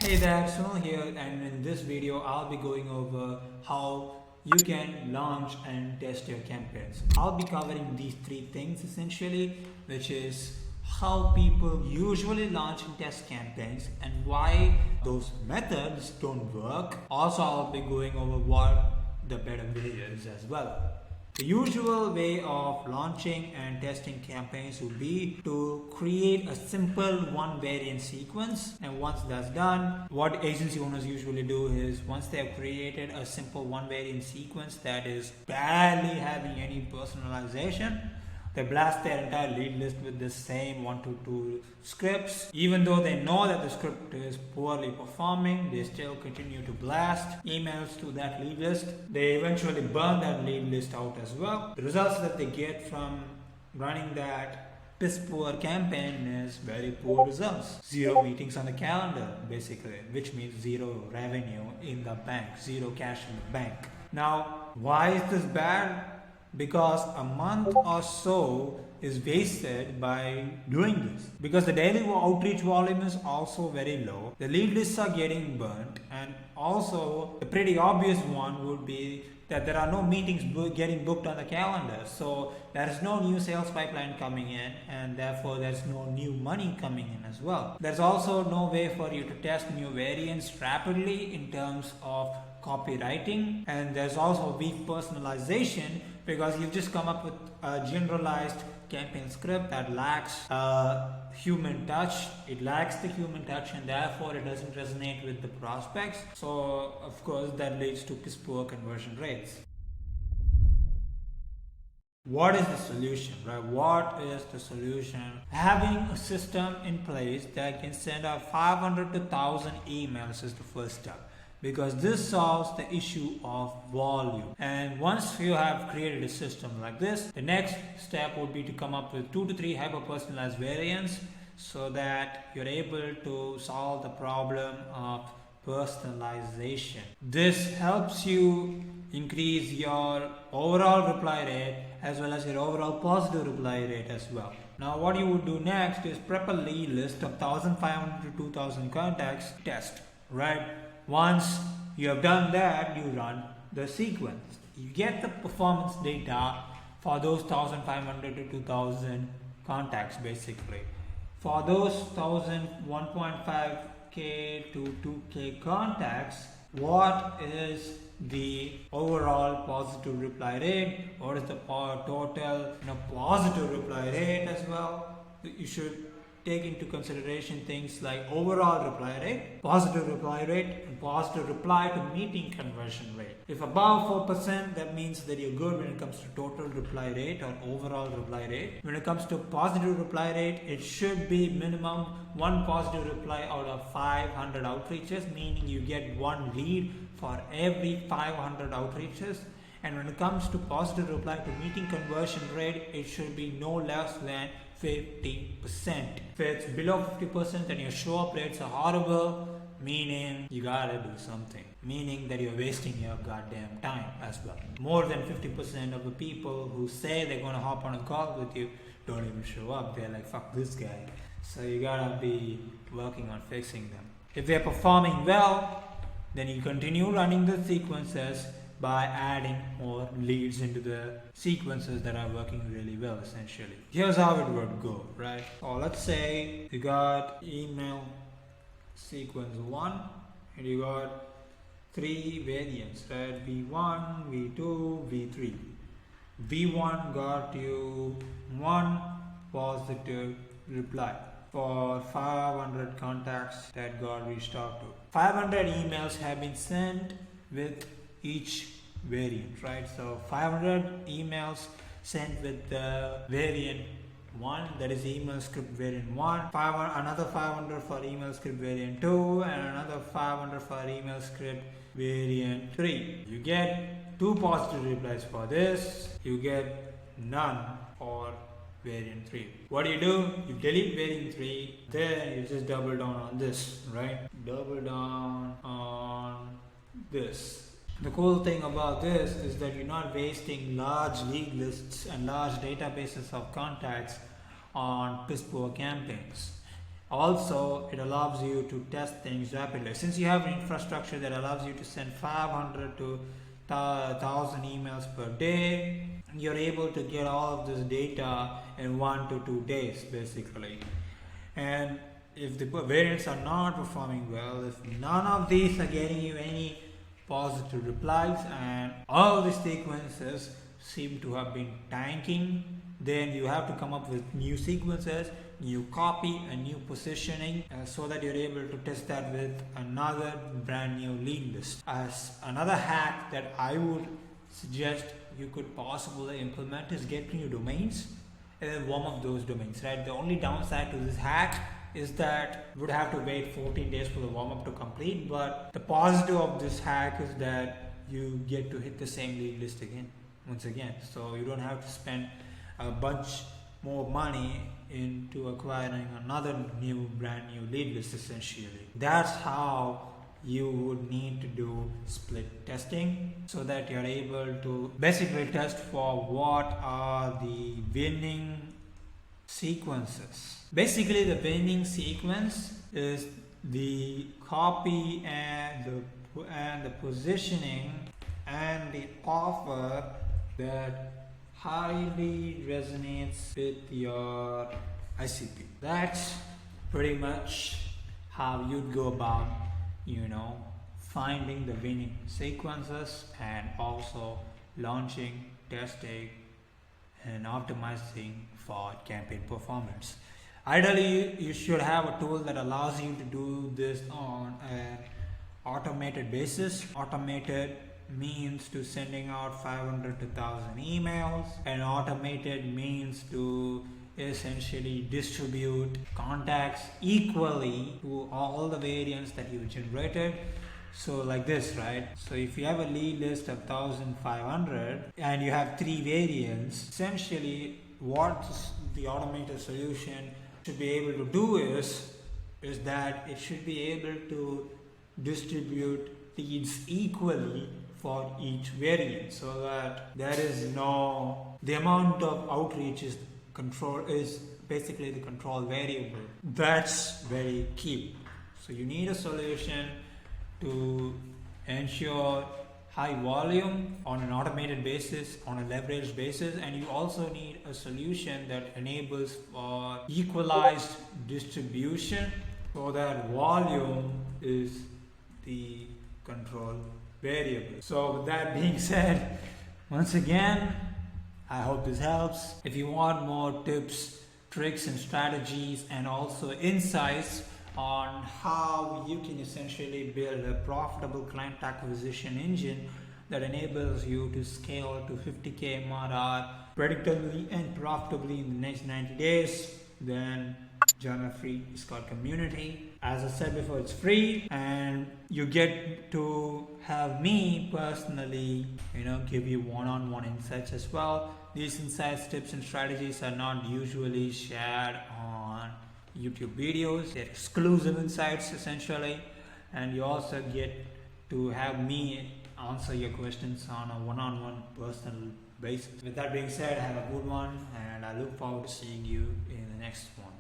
Hey there, Sunil here, and in this video I'll be going over how you can launch and test your campaigns. I'll be covering these three things essentially, which is how people usually launch and test campaigns and why those methods don't work. Also, I'll be going over what the better way is as well. The usual way of launching and testing campaigns would be to create a simple one variant sequence, and once that's done, what agency owners usually do is once they have created a simple one variant sequence that is barely having any personalization, they blast their entire lead list with the same 1 to 2 scripts. Even though they know that the script is poorly performing, they still continue to blast emails to that lead list. They eventually burn that lead list out as well. The results that they get from running that piss poor campaign is very poor results. 0 meetings on the calendar, basically, which means 0 revenue in the bank, 0 cash in the bank. Now, why is this bad? Because a month or so is wasted by doing this. Because the daily outreach volume is also very low, the lead lists are getting burnt, and also the pretty obvious one would be that there are no meetings getting booked on the calendar. So there is no new sales pipeline coming in, and therefore there's no new money coming in as well. There's also no way for you to test new variants rapidly in terms of copywriting, and there's also weak personalization because you've just come up with a generalized campaign script that lacks human touch. It lacks the human touch, and therefore it doesn't resonate with the prospects. So of course that leads to piss poor conversion rates. What is the solution, right? What is the solution? Having a system in place that can send out 500 to 1,000 emails is the first step, because this solves the issue of volume. And once you have created a system like this, the next step would be to come up with 2 to 3 hyper-personalized variants so that you're able to solve the problem of personalization. This helps you increase your overall reply rate as well as your overall positive reply rate as well. Now what you would do next is prep a lead list of 1,500 to 2,000 contacts test, right? Once you have done that, you run the sequence. You get the performance data for those 1,500 to 2,000 contacts basically. For those 1.5k to 2k contacts, what is the overall positive reply rate? What is the total positive reply rate as well? You should take into consideration things like overall reply rate, positive reply rate, and positive reply to meeting conversion rate. If above 4%, that means that you're good when it comes to total reply rate or overall reply rate. When it comes to positive reply rate, it should be minimum 1 positive reply out of 500 outreaches, meaning you get 1 lead for every 500 outreaches. And when it comes to positive reply to meeting conversion rate, it should be no less than 50%. If it's below 50%, then your show up rates are horrible, meaning you gotta do something, meaning that you're wasting your goddamn time as well. More than 50% of the people who say they're gonna hop on a call with you don't even show up. They're like, fuck this guy. So you gotta be working on fixing them. If they're performing well, then you continue running the sequences by adding more leads into the sequences that are working really well essentially. Here's how it would go, right? Or let's say you got email sequence 1 and you got 3 variants, right? V1, V2, V3. V1 got you 1 positive reply for 500 contacts that got reached out to. 500 emails have been sent with each variant, right? So 500 emails sent with the variant 1, that is email script variant 1, another 500 for email script variant 2, and another 500 for email script variant 3. You get 2 positive replies for this, you get none for variant 3. What do? You delete variant 3, then you just double down on this, right? Double down on this. The cool thing about this is that you're not wasting large lead lists and large databases of contacts on piss poor campaigns. Also, it allows you to test things rapidly. Since you have an infrastructure that allows you to send 500 to 1000 emails per day, you're able to get all of this data in 1 to 2 days basically. And if the variants are not performing well, if none of these are getting you any positive replies and all the sequences seem to have been tanking, then you have to come up with new sequences, new copy and new positioning so that you're able to test that with another brand new lead list. As another hack that I would suggest you could possibly implement is get new domains and then warm up those domains, right? The only downside to this hack is that you would have to wait 14 days for the warm up to complete, but the positive of this hack is that you get to hit the same lead list again, once again, so you don't have to spend a bunch more money into acquiring another brand new lead list essentially. That's how you would need to do split testing so that you're able to basically test for what are the winning sequences. Basically, the winning sequence is the copy and the positioning and the offer that highly resonates with your ICP. That's pretty much how you'd go about, finding the winning sequences and also launching, testing, and optimizing for campaign performance. Ideally, you should have a tool that allows you to do this on an automated basis. Automated means to sending out 500 to 1000 emails, and automated means to essentially distribute contacts equally to all the variants that you generated. So like this, right? So if you have a lead list of 1500 and you have 3 variants, essentially what the automated solution should be able to do is that it should be able to distribute leads equally for each variant, so that the amount of outreach is basically the control variable. That's very key. So you need a solution to ensure high volume on an automated basis, on a leveraged basis, and you also need a solution that enables for equalized distribution so that volume is the control variable. So with that being said, once again, I hope this helps. If you want more tips, tricks and strategies and also insights on how you can essentially build a profitable client acquisition engine that enables you to scale to 50K MRR predictably and profitably in the next 90 days, then join my free Discord community. As I said before, it's free and you get to have me personally, give you one-on-one insights as well. These insights, tips and strategies are not usually shared on YouTube videos. They're exclusive insights essentially, and you also get to have me answer your questions on a one-on-one personal basis. With that being said, have a good one and I look forward to seeing you in the next one.